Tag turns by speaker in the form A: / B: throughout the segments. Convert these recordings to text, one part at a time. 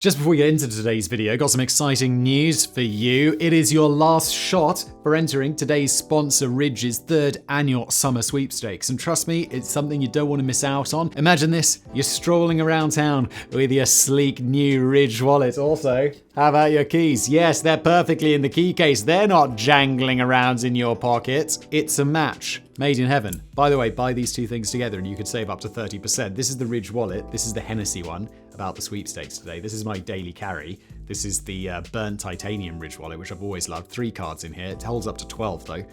A: Just before we get into today's video, got some exciting news for you. It is your last shot for entering today's sponsor Ridge's third annual summer sweepstakes. And trust me, it's something you don't want to miss out on. Imagine this, you're strolling around town with your sleek new Ridge wallet. Also, how about your keys? Yes, they're perfectly in the key case. They're not jangling around in your pocket. It's a match made in heaven. By the way, buy these two things together and you could save up to 30%. This is the Ridge wallet. This is the Hennessy one about the sweepstakes today. This is my daily carry. This is the burnt titanium Ridge wallet, which I've always loved. 3 cards in here. It holds up to 12 though.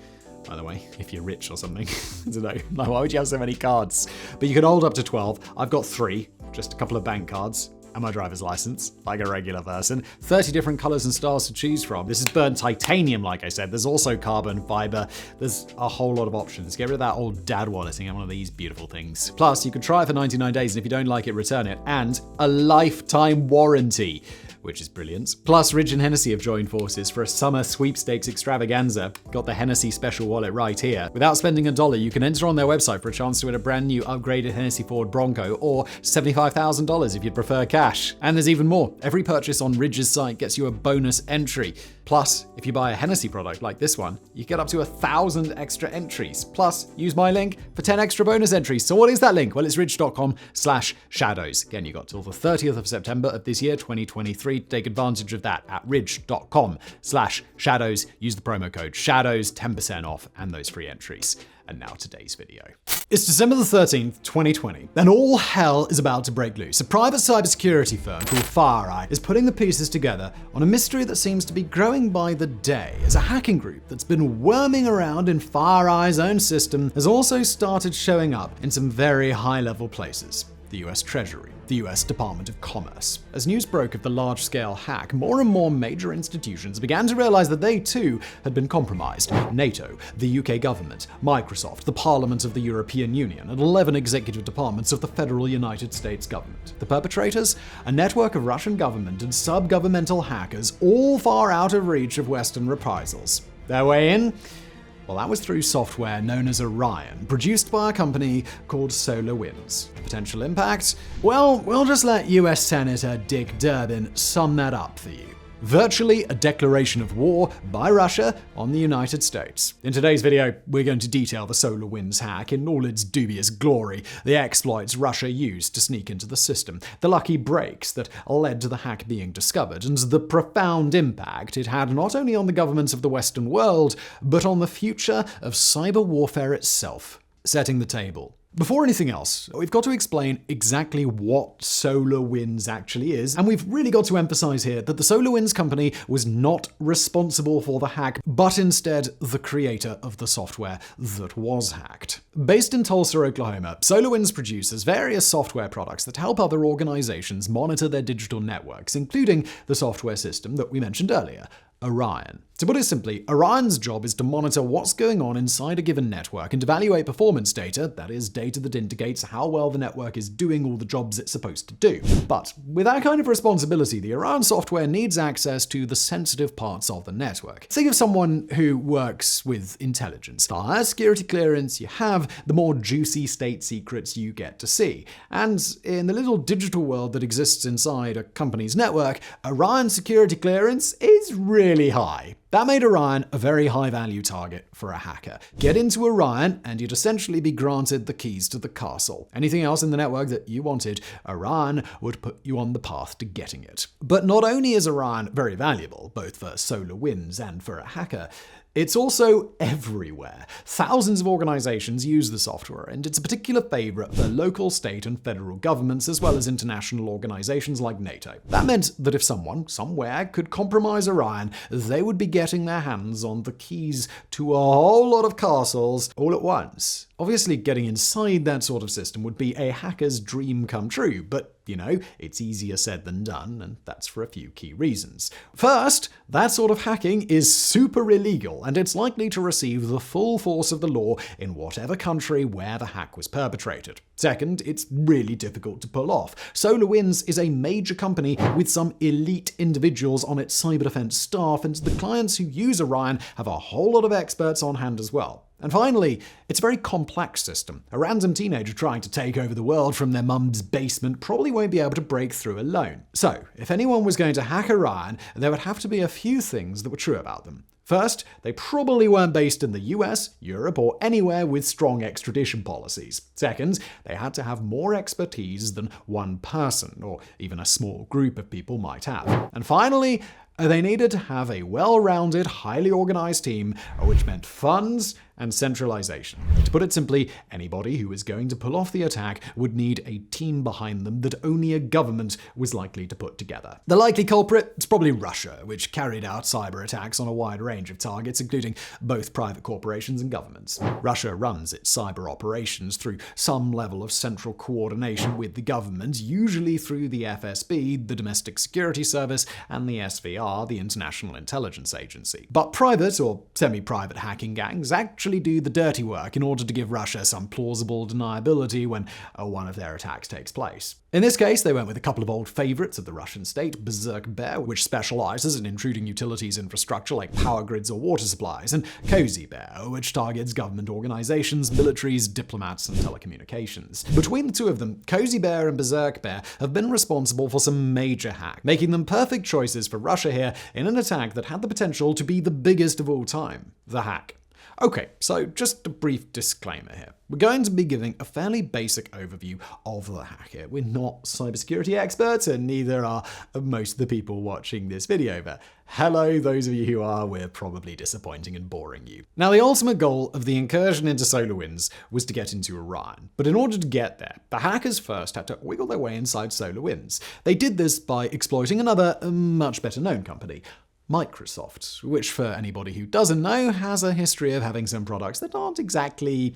A: By the way, if you're rich or something. I don't know. Like, why would you have so many cards? But you can hold up to 12. I've got 3, just a couple of bank cards and my driver's license, like a regular person. 30 different colors and styles to choose from. This is burnt titanium, like I said. There's also carbon fiber. There's a whole lot of options. Get rid of that old dad wallet and get one of these beautiful things. Plus, you can try it for 99 days, and if you don't like it, return it. And a lifetime warranty, which is brilliant. Plus, Ridge and Hennessy have joined forces for a summer sweepstakes extravaganza. Got the Hennessy special wallet right here. Without spending $1, you can enter on their website for a chance to win a brand new upgraded Hennessy Ford Bronco or $75,000 if you'd prefer cash. And there's even more. Every purchase on Ridge's site gets you a bonus entry. Plus, if you buy a Hennessy product like this one, you get up to 1,000 extra entries. Plus, use my link for 10 extra bonus entries. So what is that link? Well, it's ridge.com/shadows. Again, you got till the 30th of September of this year, 2023, to take advantage of that at ridge.com/shadows. Use the promo code shadows, 10% off, and those free entries. And now today's video. It's December the 13th, 2020, and all hell is about to break loose. A private cybersecurity firm called FireEye is putting the pieces together on a mystery that seems to be growing by the day, as a hacking group that's been worming around in FireEye's own system has also started showing up in some very high-level places. The US Treasury, the US Department of Commerce. As news broke of the large-scale hack, more and more major institutions began to realize that they too had been compromised. NATO, the UK government, Microsoft, the Parliament of the European Union, and 11 executive departments of the federal United States government. The perpetrators? A network of Russian government and sub-governmental hackers, all far out of reach of Western reprisals. Their way in? Well, that was through software known as Orion, produced by a company called SolarWinds. Potential impact? Well, we'll just let US Senator Dick Durbin sum that up for you. Virtually a declaration of war by Russia on the United States. In today's video, we're going to detail the SolarWinds hack in all its dubious glory, the exploits Russia used to sneak into the system, the lucky breaks that led to the hack being discovered, and the profound impact it had not only on the governments of the Western world, but on the future of cyber warfare itself. Setting the table. Before anything else, we've got to explain exactly what SolarWinds actually is, and we've really got to emphasize here that the SolarWinds company was not responsible for the hack, but instead the creator of the software that was hacked. Based in Tulsa, Oklahoma, SolarWinds produces various software products that help other organizations monitor their digital networks, including the software system that we mentioned earlier, Orion. To put it simply, Orion's job is to monitor what's going on inside a given network and evaluate performance data, that is, data that indicates how well the network is doing all the jobs it's supposed to do. But with that kind of responsibility, the Orion software needs access to the sensitive parts of the network. Think of someone who works with intelligence. The higher security clearance you have, the more juicy state secrets you get to see. And in the little digital world that exists inside a company's network, Orion security clearance is really high. That made Orion a very high-value target for a hacker. Get into Orion, and you'd essentially be granted the keys to the castle. Anything else in the network that you wanted, Orion would put you on the path to getting it. But not only is Orion very valuable, both for SolarWinds and for a hacker, it's also everywhere. Thousands of organizations use the software, and it's a particular favorite for local, state, and federal governments, as well as international organizations like NATO. That meant that if someone, somewhere, could compromise Orion, they would be getting their hands on the keys to a whole lot of castles all at once. Obviously, getting inside that sort of system would be a hacker's dream come true, but it's easier said than done, and that's for a few key reasons. First, that sort of hacking is super illegal, and it's likely to receive the full force of the law in whatever country where the hack was perpetrated. Second, it's really difficult to pull off. SolarWinds is a major company with some elite individuals on its cyber defense staff, and the clients who use Orion have a whole lot of experts on hand as well. And finally, it's a very complex system. A random teenager trying to take over the world from their mum's basement probably won't be able to break through alone. So, if anyone was going to hack Orion, there would have to be a few things that were true about them. First, they probably weren't based in the US, Europe, or anywhere with strong extradition policies. Second, they had to have more expertise than one person, or even a small group of people might have. And finally, they needed to have a well-rounded, highly organized team, which meant funds and centralization. To put it simply, anybody who was going to pull off the attack would need a team behind them that only a government was likely to put together. The likely culprit is probably Russia, which carried out cyber attacks on a wide range of targets, including both private corporations and governments. Russia runs its cyber operations through some level of central coordination with the government, usually through the FSB, the Domestic Security Service, and the SVR, the International Intelligence Agency. But private or semi-private hacking gangs actually do the dirty work in order to give Russia some plausible deniability when one of their attacks takes place. In this case, they went with a couple of old favorites of the Russian state, Berserk Bear, which specializes in intruding utilities infrastructure like power grids or water supplies, and Cozy Bear, which targets government organizations, militaries, diplomats, and telecommunications. Between the two of them, Cozy Bear and Berserk Bear have been responsible for some major hacks, making them perfect choices for Russia here in an attack that had the potential to be the biggest of all time: the hack. Okay, so just a brief disclaimer here. We're going to be giving a fairly basic overview of the hack here. We're not cybersecurity experts, and neither are most of the people watching this video, but hello, those of you who are, we're probably disappointing and boring you. Now, the ultimate goal of the incursion into SolarWinds was to get into Orion. But in order to get there, the hackers first had to wiggle their way inside SolarWinds. They did this by exploiting another, much better known company, Microsoft, which, for anybody who doesn't know, has a history of having some products that aren't exactly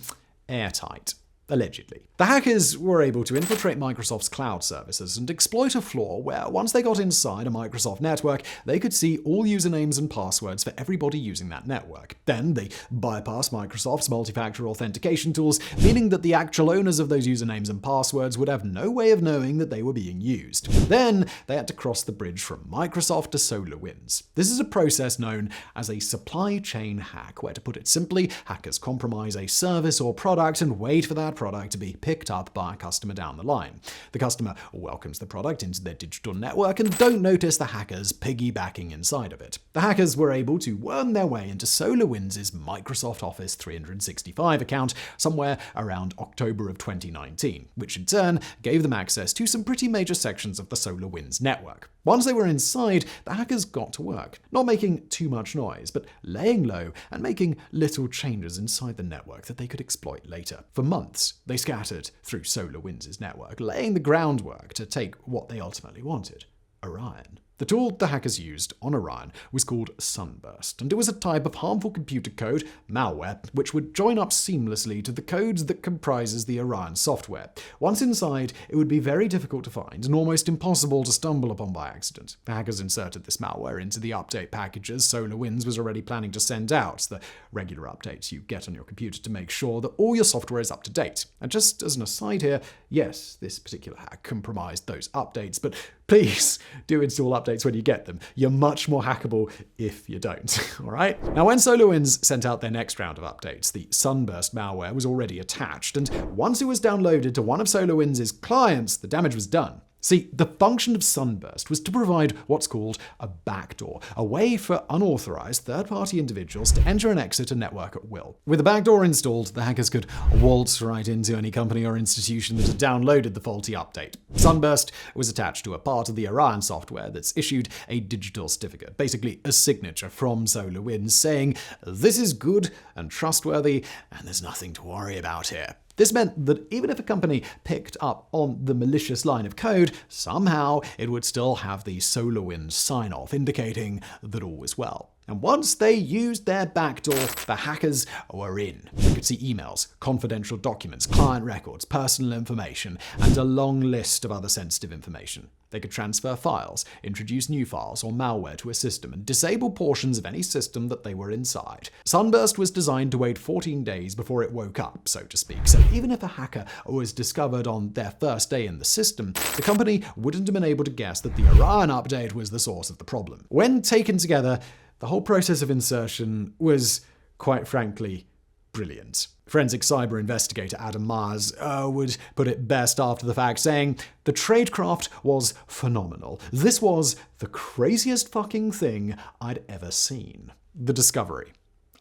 A: airtight. Allegedly. The hackers were able to infiltrate Microsoft's cloud services and exploit a flaw where, once they got inside a Microsoft network, they could see all usernames and passwords for everybody using that network. Then they bypassed Microsoft's multi-factor authentication tools, meaning that the actual owners of those usernames and passwords would have no way of knowing that they were being used. Then they had to cross the bridge from Microsoft to SolarWinds. This is a process known as a supply chain hack, where, to put it simply, hackers compromise a service or product and wait for that product to be picked up by a customer down the line. The customer welcomes the product into their digital network and don't notice the hackers piggybacking inside of it. The hackers were able to worm their way into SolarWinds' Microsoft Office 365 account somewhere around October of 2019, which in turn gave them access to some pretty major sections of the SolarWinds network. Once they were inside, the hackers got to work, not making too much noise, but laying low and making little changes inside the network that they could exploit later. For months, they scattered through SolarWinds' network, laying the groundwork to take what they ultimately wanted: Orion. The tool the hackers used on Orion was called Sunburst, and it was a type of harmful computer code, malware, which would join up seamlessly to the codes that comprises the Orion software. Once inside, it would be very difficult to find and almost impossible to stumble upon by accident. The hackers inserted this malware into the update packages SolarWinds was already planning to send out, the regular updates you get on your computer to make sure that all your software is up to date. And just as an aside here, yes, this particular hack compromised those updates, but please do install updates when you get them. You're much more hackable if you don't, alright? Now, when SolarWinds sent out their next round of updates, the Sunburst malware was already attached, and once it was downloaded to one of SolarWinds' clients, the damage was done. See, the function of Sunburst was to provide what's called a backdoor, a way for unauthorized third-party individuals to enter and exit a network at will. With the backdoor installed, the hackers could waltz right into any company or institution that had downloaded the faulty update. Sunburst was attached to a part of the Orion software that's issued a digital certificate, basically a signature from SolarWinds saying, "This is good and trustworthy, and there's nothing to worry about here." This meant that even if a company picked up on the malicious line of code, somehow it would still have the SolarWinds sign-off indicating that all was well. And once they used their backdoor, the hackers were in. They could see emails, confidential documents, client records, personal information, and a long list of other sensitive information. They could transfer files, introduce new files or malware to a system, and disable portions of any system that they were inside. Sunburst was designed to wait 14 days before it woke up, so to speak. So even if a hacker was discovered on their first day in the system, the company wouldn't have been able to guess that the Orion update was the source of the problem. When taken together, the whole process of insertion was, quite frankly, brilliant. Forensic cyber investigator Adam Myers would put it best after the fact, saying, "The tradecraft was phenomenal. This was the craziest fucking thing I'd ever seen." The discovery.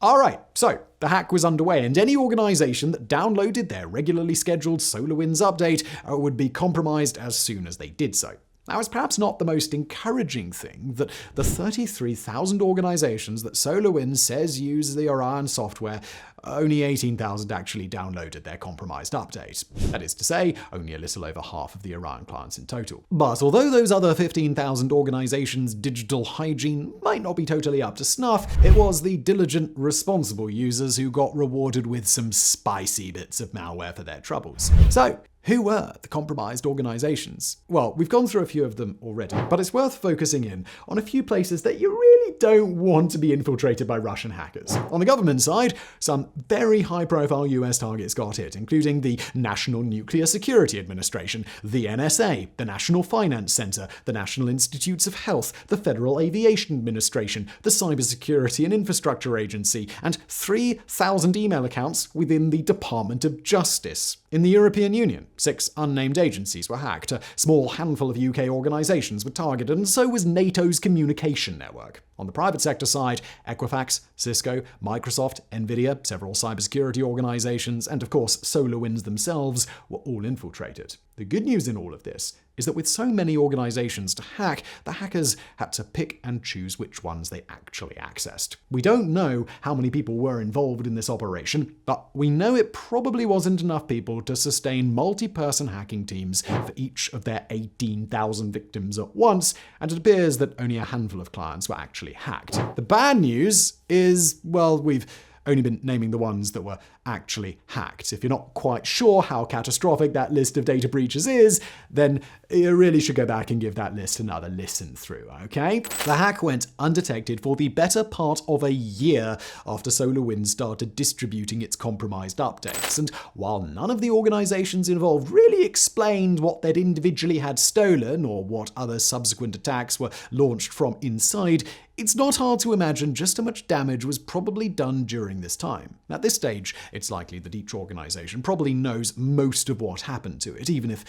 A: Alright, so the hack was underway, and any organization that downloaded their regularly scheduled SolarWinds update would be compromised as soon as they did so. Now, it's perhaps not the most encouraging thing that the 33,000 organizations that SolarWinds says use the Orion software, only 18,000 actually downloaded their compromised update. That is to say, only a little over half of the Orion clients in total. But although those other 15,000 organizations' digital hygiene might not be totally up to snuff, it was the diligent, responsible users who got rewarded with some spicy bits of malware for their troubles. So, who were the compromised organizations? Well, we've gone through a few of them already, but it's worth focusing in on a few places that you really don't want to be infiltrated by Russian hackers. On the government side, some very high-profile US targets got hit, including the National Nuclear Security Administration, the NSA, the National Finance Center, the National Institutes of Health, the Federal Aviation Administration, the Cybersecurity and Infrastructure Agency, and 3,000 email accounts within the Department of Justice. In the European Union, 6 unnamed agencies were hacked, a small handful of UK organisations were targeted, and so was NATO's communication network. On the private sector side, Equifax, Cisco, Microsoft, Nvidia, several cybersecurity organisations, and of course SolarWinds themselves were all infiltrated. The good news in all of this is that with so many organizations to hack, the hackers had to pick and choose which ones they actually accessed. We don't know how many people were involved in this operation, but we know it probably wasn't enough people to sustain multi-person hacking teams for each of their 18,000 victims at once, and it appears that only a handful of clients were actually hacked. The bad news is, well, we've only been naming the ones that were actually hacked. If you're not quite sure how catastrophic that list of data breaches is, then you really should go back and give that list another listen through, okay? The hack went undetected for the better part of a year after SolarWinds started distributing its compromised updates, and while none of the organizations involved really explained what they'd individually had stolen or what other subsequent attacks were launched from inside, it's not hard to imagine just how much damage was probably done during this time. At this stage, it's likely that each organization probably knows most of what happened to it, even if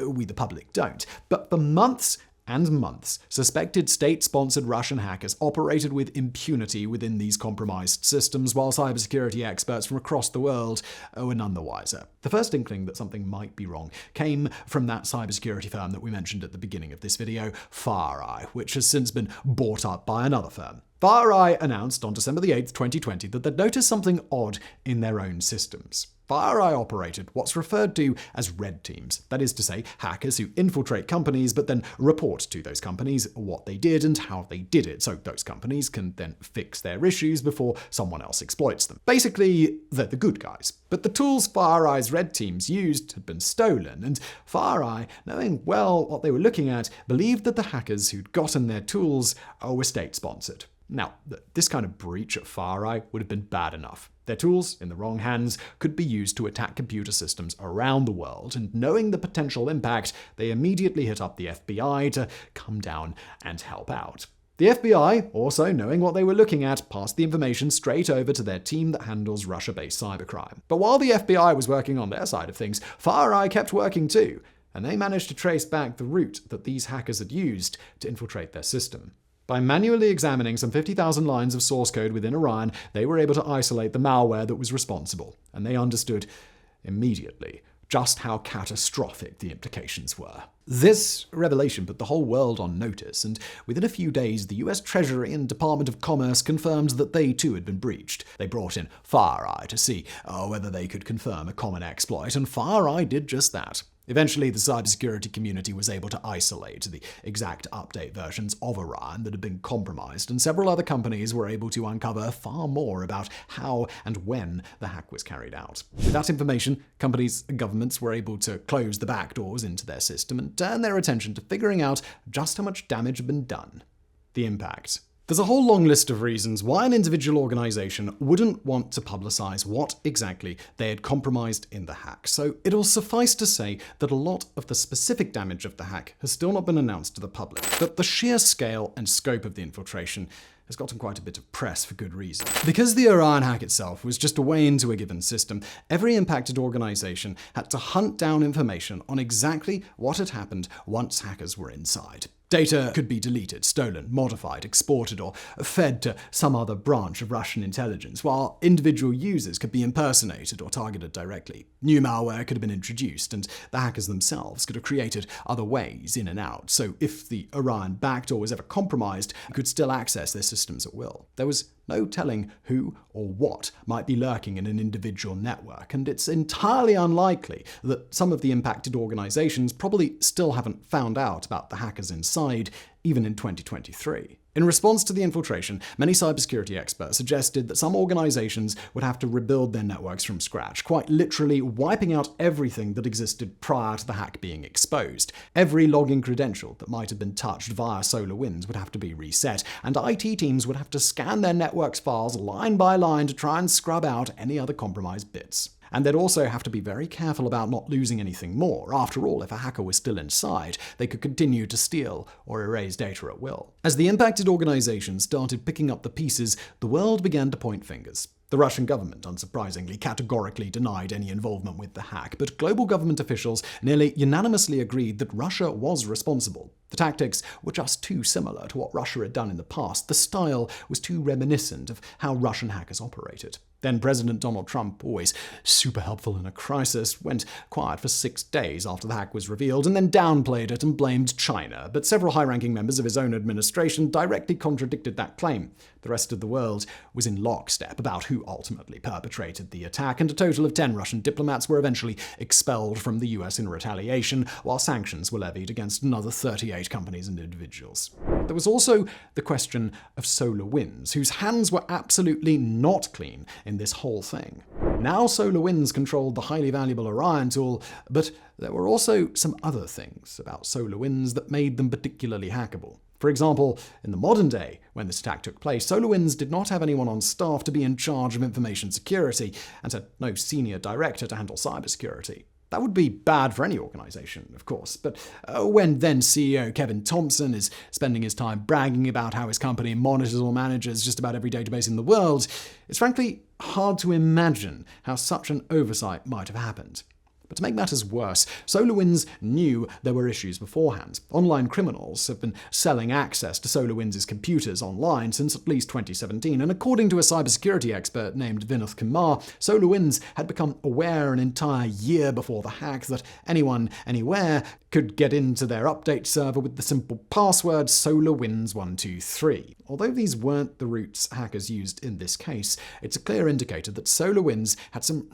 A: we the public don't. But for months and months, suspected state-sponsored Russian hackers operated with impunity within these compromised systems, while cybersecurity experts from across the world were none the wiser. The first inkling that something might be wrong came from that cybersecurity firm that we mentioned at the beginning of this video, FireEye, which has since been bought up by another firm. FireEye announced on December 8, 2020 that they'd noticed something odd in their own systems. FireEye operated what's referred to as red teams. That is to say, hackers who infiltrate companies but then report to those companies what they did and how they did it, so those companies can then fix their issues before someone else exploits them. Basically, they're the good guys. But the tools FireEye's red teams used had been stolen, and FireEye, knowing well what they were looking at, believed that the hackers who'd gotten their tools were state-sponsored. Now, this kind of breach at FireEye would have been bad enough. Their tools, in the wrong hands, could be used to attack computer systems around the world, and knowing the potential impact, they immediately hit up the FBI to come down and help out. The FBI, also knowing what they were looking at, passed the information straight over to their team that handles Russia-based cybercrime. But while the FBI was working on their side of things, FireEye kept working too, and they managed to trace back the route that these hackers had used to infiltrate their system. By manually examining some 50,000 lines of source code within Orion, they were able to isolate the malware that was responsible, and they understood immediately just how catastrophic the implications were. This revelation put the whole world on notice, and within a few days, the US Treasury and Department of Commerce confirmed that they too had been breached. They brought in FireEye to see whether they could confirm a common exploit, and FireEye did just that. Eventually, the cybersecurity community was able to isolate the exact update versions of Orion that had been compromised, and several other companies were able to uncover far more about how and when the hack was carried out. With that information, companies and governments were able to close the backdoors into their system and turn their attention to figuring out just how much damage had been done. The impact. There's a whole long list of reasons why an individual organization wouldn't want to publicize what exactly they had compromised in the hack, so it'll suffice to say that a lot of the specific damage of the hack has still not been announced to the public, but the sheer scale and scope of the infiltration has gotten quite a bit of press for good reason. Because the Orion hack itself was just a way into a given system, every impacted organization had to hunt down information on exactly what had happened once hackers were inside. Data could be deleted, stolen, modified, exported, or fed to some other branch of Russian intelligence, while individual users could be impersonated or targeted directly. New malware could have been introduced, and the hackers themselves could have created other ways in and out. So if the Orion backdoor was ever compromised, you could still access their systems at will. There was no telling who or what might be lurking in an individual network, and it's entirely unlikely that some of the impacted organizations probably still haven't found out about the hackers inside, even in 2023. In response to the infiltration, many cybersecurity experts suggested that some organizations would have to rebuild their networks from scratch, quite literally wiping out everything that existed prior to the hack being exposed. Every login credential that might have been touched via SolarWinds would have to be reset, and IT teams would have to scan their network's files line by line to try and scrub out any other compromised bits. And they'd also have to be very careful about not losing anything more. After all, if a hacker was still inside, they could continue to steal or erase data at will. As the impacted organizations started picking up the pieces, the world began to point fingers. The Russian government, unsurprisingly, categorically denied any involvement with the hack, but global government officials nearly unanimously agreed that Russia was responsible. The tactics were just too similar to what Russia had done in the past. The style was too reminiscent of how Russian hackers operated. Then President Donald Trump, always super helpful in a crisis, went quiet for 6 days after the hack was revealed and then downplayed it and blamed China. But several high-ranking members of his own administration directly contradicted that claim. The rest of the world was in lockstep about who ultimately perpetrated the attack, and a total of 10 Russian diplomats were eventually expelled from the US in retaliation, while sanctions were levied against another 38 companies and individuals. There was also the question of SolarWinds, whose hands were absolutely not clean in this whole thing. Now SolarWinds controlled the highly valuable Orion tool, but there were also some other things about SolarWinds that made them particularly hackable. For example, in the modern day, when this attack took place, SolarWinds did not have anyone on staff to be in charge of information security, and had no senior director to handle cybersecurity. That would be bad for any organization, of course, but when then CEO Kevin Thompson is spending his time bragging about how his company monitors or manages just about every database in the world, it's frankly hard to imagine how such an oversight might have happened. But to make matters worse, SolarWinds knew there were issues beforehand. Online criminals have been selling access to SolarWinds' computers online since at least 2017, and according to a cybersecurity expert named Vinod Kumar, SolarWinds had become aware an entire year before the hack that anyone, anywhere, could get into their update server with the simple password SolarWinds123. Although these weren't the routes hackers used in this case, it's a clear indicator that SolarWinds had some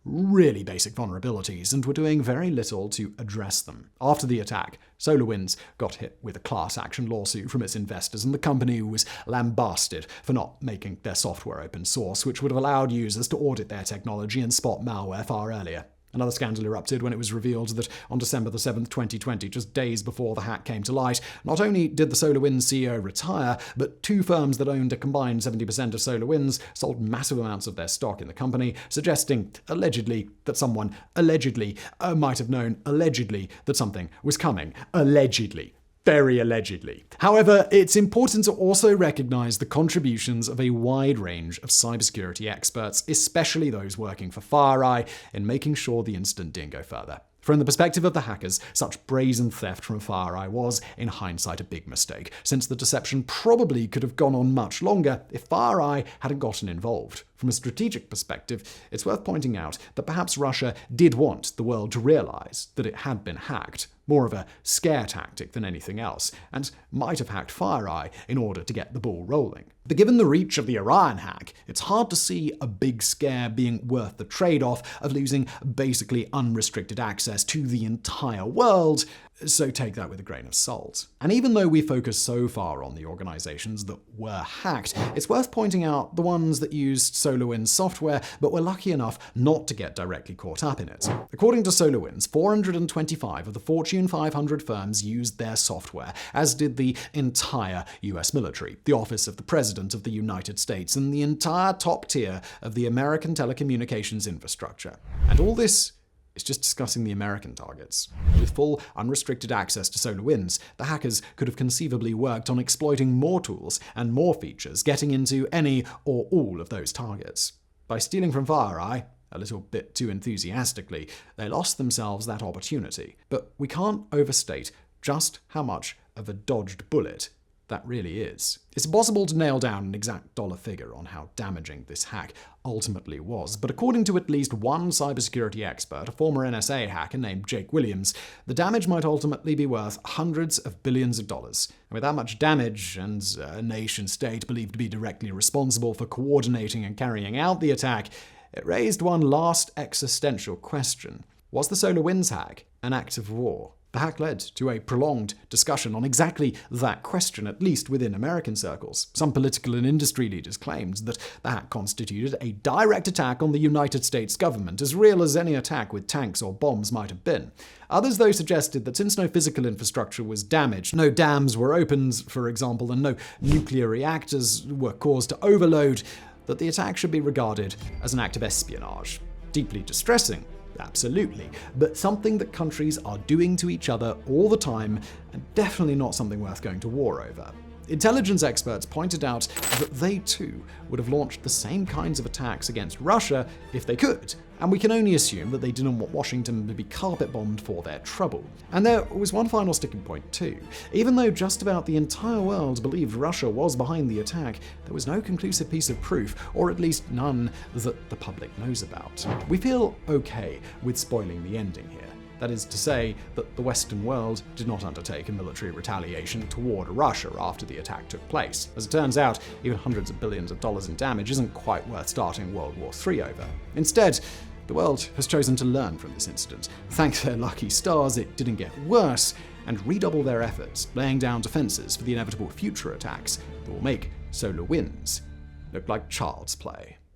A: really basic vulnerabilities and were doing very little to address them. After the attack, SolarWinds got hit with a class action lawsuit from its investors, and the company was lambasted for not making their software open source, which would have allowed users to audit their technology and spot malware far earlier. Another scandal erupted when it was revealed that on December 7th, 2020, just days before the hack came to light, not only did the SolarWinds CEO retire, but 2 firms that owned a combined 70% of SolarWinds sold massive amounts of their stock in the company, suggesting allegedly that someone might have known that something was coming. Allegedly. Very allegedly. However, it's important to also recognize the contributions of a wide range of cybersecurity experts, especially those working for FireEye, in making sure the incident didn't go further. From the perspective of the hackers, such brazen theft from FireEye was, in hindsight, a big mistake, since the deception probably could have gone on much longer if FireEye hadn't gotten involved. From a strategic perspective, it's worth pointing out that perhaps Russia did want the world to realize that it had been hacked, more of a scare tactic than anything else, and might have hacked FireEye in order to get the ball rolling. But given the reach of the Orion hack, it's hard to see a big scare being worth the trade-off of losing basically unrestricted access to the entire world, so take that with a grain of salt. And even though we focus so far on the organizations that were hacked, it's worth pointing out the ones that used SolarWinds software but were lucky enough not to get directly caught up in it. According to SolarWinds, 425 of the Fortune 500 firms used their software, as did the entire US military, the Office of the President of the United States, and the entire top tier of the American telecommunications infrastructure. And all this is just discussing the American targets. With full, unrestricted access to SolarWinds, the hackers could have conceivably worked on exploiting more tools and more features, getting into any or all of those targets. By stealing from FireEye, a little bit too enthusiastically, they lost themselves that opportunity. But we can't overstate just how much of a dodged bullet that really is. It's impossible to nail down an exact dollar figure on how damaging this hack ultimately was, but according to at least one cybersecurity expert, a former NSA hacker named Jake Williams, the damage might ultimately be worth hundreds of billions of dollars. And with that much damage, and a nation-state believed to be directly responsible for coordinating and carrying out the attack, it raised one last existential question. Was the SolarWinds hack an act of war? The hack led to a prolonged discussion on exactly that question, at least within American circles. Some political and industry leaders claimed that the hack constituted a direct attack on the United States government, as real as any attack with tanks or bombs might have been. Others, though, suggested that since no physical infrastructure was damaged, no dams were opened, for example, and no nuclear reactors were caused to overload, that the attack should be regarded as an act of espionage. Deeply distressing, absolutely, but something that countries are doing to each other all the time, and definitely not something worth going to war over. Intelligence experts pointed out that they too would have launched the same kinds of attacks against Russia if they could, and we can only assume that they didn't want Washington to be carpet-bombed for their trouble. And there was one final sticking point too. Even though just about the entire world believed Russia was behind the attack, there was no conclusive piece of proof, or at least none that the public knows about. We feel okay with spoiling the ending here. That is to say that the Western world did not undertake a military retaliation toward Russia after the attack took place. As it turns out, even hundreds of billions of dollars in damage isn't quite worth starting World War III over. Instead, the world has chosen to learn from this incident. Thank their lucky stars it didn't get worse, and redouble their efforts, laying down defenses for the inevitable future attacks that will make SolarWinds look like child's play.